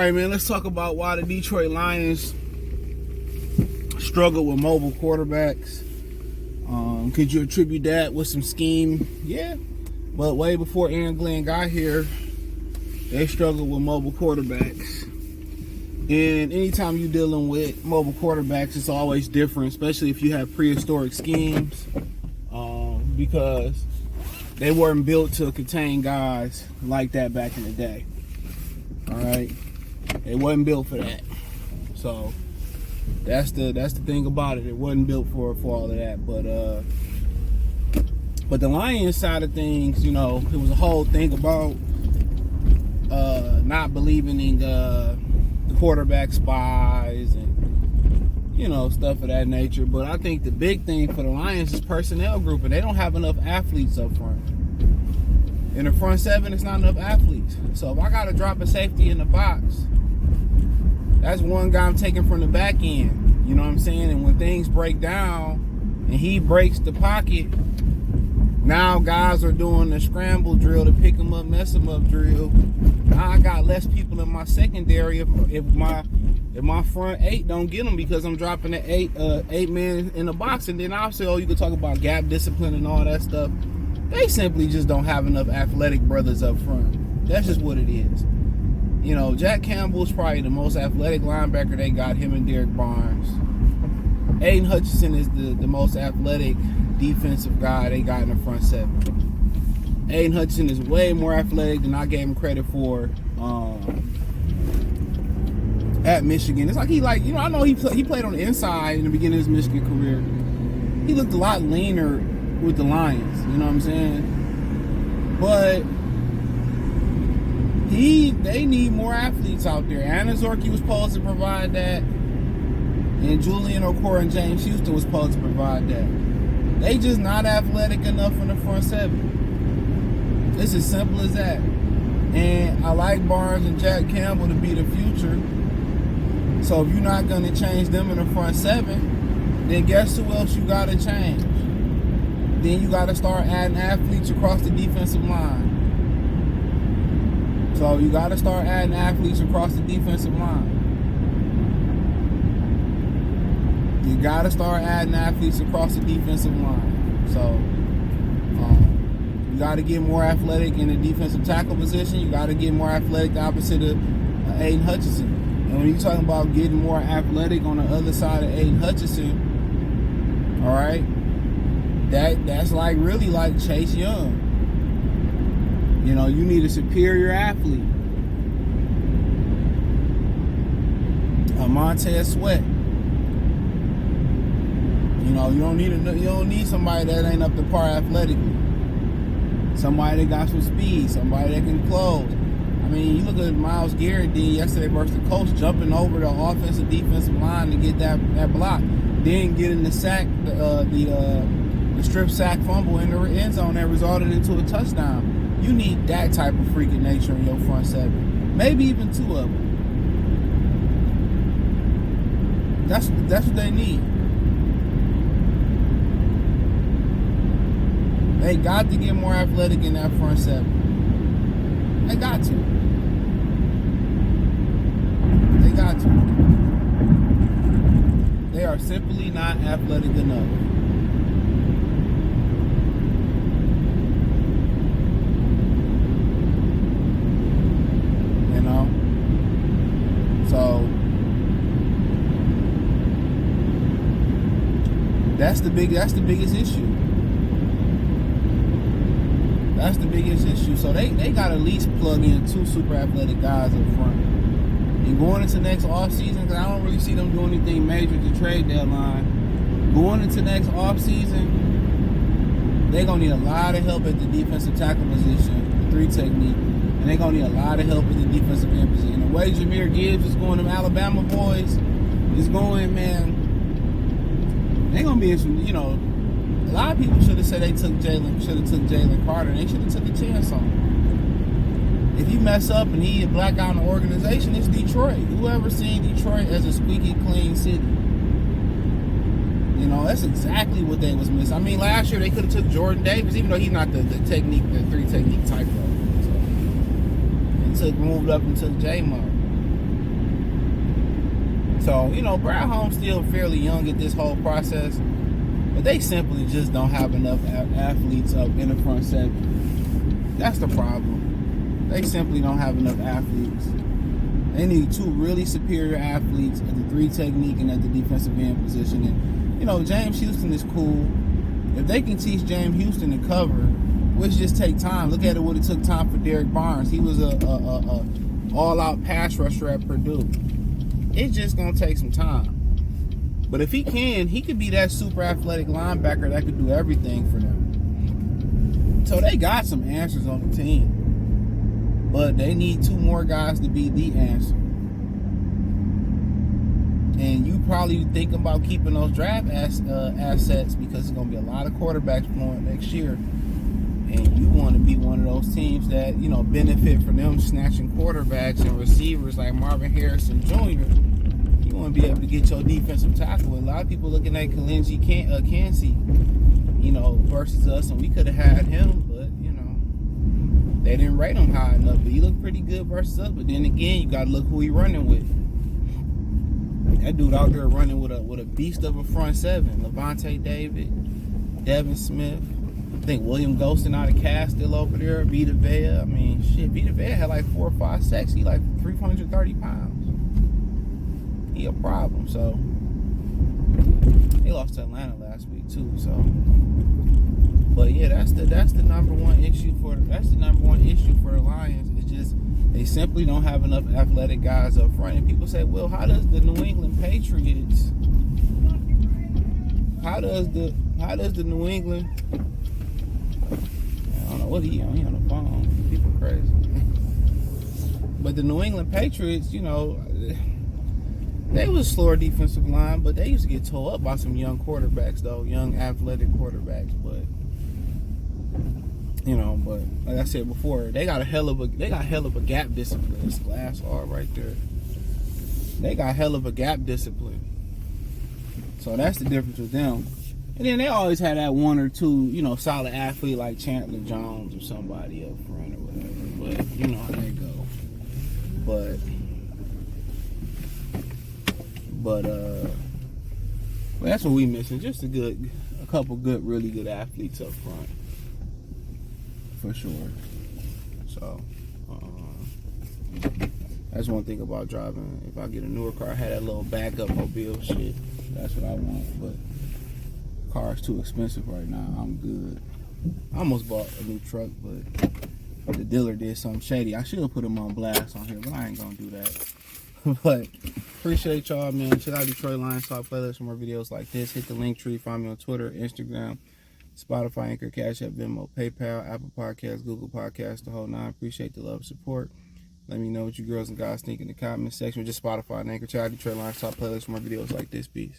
right, man, let's talk about why the Detroit Lions struggle with mobile quarterbacks. Could you attribute that with some scheme? Yeah. But way before Aaron Glenn got here, they struggled with mobile quarterbacks. And anytime you're dealing with mobile quarterbacks, it's always different, especially if you have prehistoric schemes, because they weren't built to contain guys like that back in the day. All right, it wasn't built for that. So that's the thing about it. It wasn't built for all of that. But the Lions side of things, you know, it was a whole thing about not believing in the quarterback spies and, you know, stuff of that nature. But I think the big thing for the Lions is personnel group, and they don't have enough athletes up front. In the front seven, it's not enough athletes. So if I got to drop a safety in the box, that's one guy I'm taking from the back end. You know what I'm saying? And when things break down and he breaks the pocket, now guys are doing the scramble drill to pick him up, mess him up drill. Now I got less people in my secondary if my front eight don't get them, because I'm dropping the eight man in the box. And then obviously, you can talk about gap discipline and all that stuff. They simply just don't have enough athletic brothers up front. That's just what it is. You know, Jack Campbell's probably the most athletic linebacker they got, him and Derek Barnes. Aiden Hutchinson is the most athletic defensive guy they got in the front seven. Aiden Hutchinson is way more athletic than I gave him credit for at Michigan. It's like I know he played on the inside in the beginning of his Michigan career. He looked a lot leaner with the Lions, you know what I'm saying? But they need more athletes out there. Anna Zorky was supposed to provide that, and Julian Okora and James Houston was supposed to provide that. They just not athletic enough in the front seven. It's as simple as that. And I like Barnes and Jack Campbell to be the future. So if you're not going to change them in the front seven, then guess who else you got to change? Then you got to start adding athletes across the defensive line. So you got to start adding athletes across the defensive line. You got to start adding athletes across the defensive line. So you got to get more athletic in the defensive tackle position. You got to get more athletic the opposite of Aiden Hutchinson. And when you're talking about getting more athletic on the other side of Aiden Hutchinson, all right, that's like really like Chase Young. You know, you need a superior athlete. Montez Sweat. You know, you don't need somebody that ain't up to par athletically. Somebody that got some speed, somebody that can close. I mean, you look at Myles Garrett did yesterday versus the Colts, jumping over the offensive defensive line to get that block, then getting the sack, the strip sack fumble in the end zone that resulted into a touchdown. You need that type of freaking nature in your front seven. Maybe even two of them. That's what they need. They got to get more athletic in that front seven. They got to. They got to. They are simply not athletic enough. You know? So that's the biggest issue. That's the biggest issue. So they got to at least plug in two super athletic guys up front. And going into next offseason, because I don't really see them doing anything major to trade deadline. Going into next offseason, they're going to need a lot of help at the defensive tackle position, the three technique. And they're going to need a lot of help at the defensive end position. The way Jahmyr Gibbs is going, them Alabama boys is going, man, they're going to be in some, you know, a lot of people should have said they took Jalen Carter. They should have took a chance on him. If you mess up and he a black out in the organization, it's Detroit. Whoever seen Detroit as a squeaky clean city? You know, that's exactly what they was missing. I mean, last year they could have took Jordan Davis, even though he's not the technique, the three technique type though. So, and moved up and took J-Mo. So, Brad Holmes still fairly young at this whole process, but they simply just don't have enough athletes up in the front seven. That's the problem. They simply don't have enough athletes. They need two really superior athletes at the 3 technique and at the defensive end position. And, James Houston is cool. If they can teach James Houston to cover, which just take time. Look at it, what it took time for Derek Barnes. He was a all-out pass rusher at Purdue. It's just going to take some time. But if he could be that super athletic linebacker that could do everything for them. So they got some answers on the team. But they need 2 more guys to be the answer. And you probably think about keeping those draft assets because there's going to be a lot of quarterbacks going next year. And you want to be one of those teams that, benefit from them snatching quarterbacks and receivers like Marvin Harrison Jr. You want to be able to get your defensive tackle. And a lot of people looking at Kalinji Kancey, versus us, and we could have had him, but, they didn't rate him high enough. But he looked pretty good versus us. But then again, you got to look who he running with. That dude out there running with a beast of a front seven. Levante David, Devin Smith. I think William Golston out of Cass still over there. Vita Vea. I mean, shit, Vita Vea had like 4 or 5 sacks. He like 330 pounds. He a problem. So they lost to Atlanta last week too. So, but yeah, that's the number one issue for the Lions. It's just they simply don't have enough athletic guys up front. And people say, well, how does the New England Patriots? How does the New England? I don't know what he on the phone. People crazy. But the New England Patriots, they was a slower defensive line, but they used to get tore up by some young quarterbacks, though, young athletic quarterbacks. But but like I said before, they got hell of a gap discipline. It's glass all right there. They got hell of a gap discipline. So that's the difference with them. And then they always had that 1 or 2, solid athlete like Chandler Jones or somebody up front or whatever. But you know how they go. But that's what we missing. Just a couple good, really good athletes up front. For sure. So, that's one thing about driving. If I get a newer car, I had that little backup mobile shit. That's what I want. But car's too expensive right now. I'm good. I almost bought a new truck, but the dealer did something shady. I should have put him on blast on here, but I ain't gonna do that. But appreciate y'all, man. Check out Detroit Lions Talk playlist for more videos like this. Hit the link tree. Find me on Twitter, Instagram, Spotify, Anchor, Cash App, Venmo, PayPal, Apple Podcasts, Google Podcasts, the whole 9. Appreciate the love and support. Let me know what you girls and guys think in the comment section. Just Spotify and Anchor. Check out Detroit Lions Talk playlist for more videos like this. Peace.